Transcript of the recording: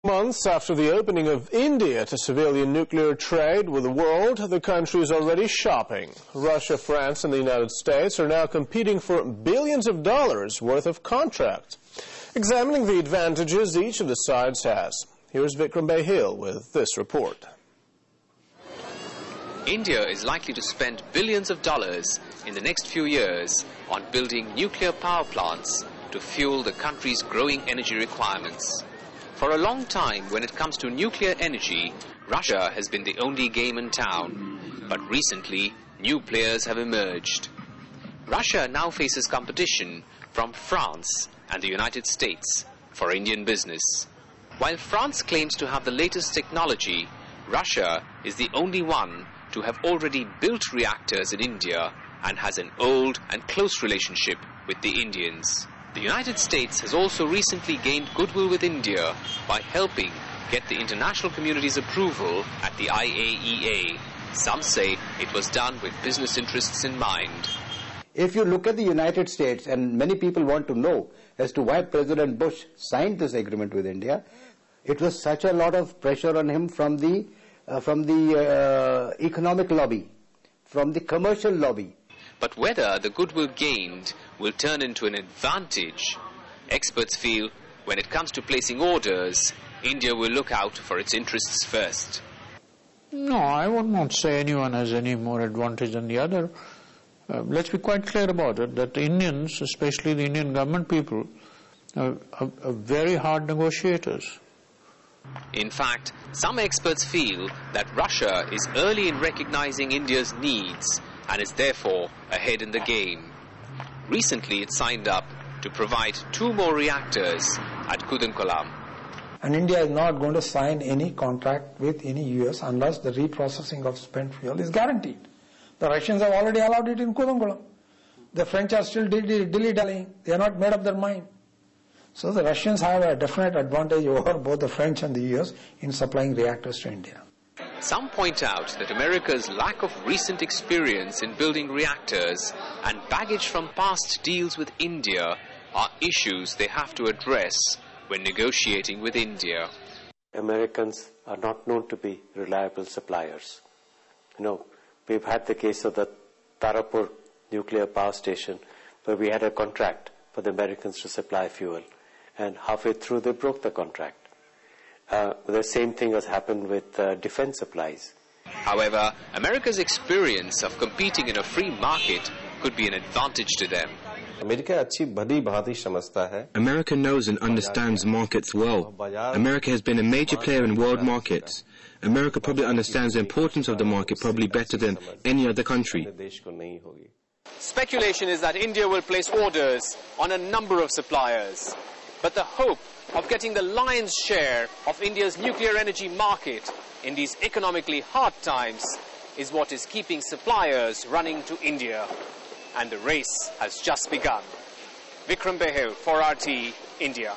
Months after the opening of India to civilian nuclear trade with the world, the country is already shopping. Russia, France, and the United States are now competing for billions of dollars worth of contracts. Examining the advantages each of the sides has, here's Vikram Behil with this report. India is likely to spend billions of dollars in the next few years on building nuclear power plants to fuel the country's growing energy requirements. For a long time, when it comes to nuclear energy, Russia has been the only game in town. But recently, new players have emerged. Russia now faces competition from France and the United States for Indian business. While France claims to have the latest technology, Russia is the only one to have already built reactors in India and has an old and close relationship with the Indians. The United States has also recently gained goodwill with India by helping get the international community's approval at the IAEA. Some say it was done with business interests in mind. If you look at the United States, and many people want to know as to why President Bush signed this agreement with India, it was such a lot of pressure on him from the economic lobby, from the commercial lobby. But whether the goodwill gained will turn into an advantage, experts feel when it comes to placing orders, India will look out for its interests first. No, I would not say anyone has any more advantage than the other. Let's be quite clear about it, that the Indians, especially the Indian government people, are very hard negotiators. In fact, some experts feel that Russia is early in recognizing India's needs and is therefore ahead in the game. Recently, it signed up to provide 2 more reactors at Kudankulam. And India is not going to sign any contract with any US unless the reprocessing of spent fuel is guaranteed. The Russians have already allowed it in Kudankulam. The French are still dilly-dallying. They have not made up their mind. So the Russians have a definite advantage over both the French and the US in supplying reactors to India. Some point out that America's lack of recent experience in building reactors and baggage from past deals with India are issues they have to address when negotiating with India. Americans are not known to be reliable suppliers. We've had the case of the Tarapur nuclear power station where we had a contract for the Americans to supply fuel, and halfway through they broke the contract. The same thing has happened with defense supplies. However, America's experience of competing in a free market could be an advantage to them. America knows and understands markets well. America has been a major player in world markets. America probably understands the importance of the market probably better than any other country. Speculation is that India will place orders on a number of suppliers. But the hope of getting the lion's share of India's nuclear energy market in these economically hard times is what is keeping suppliers running to India. And the race has just begun. Vikram Behil, 4RT, India.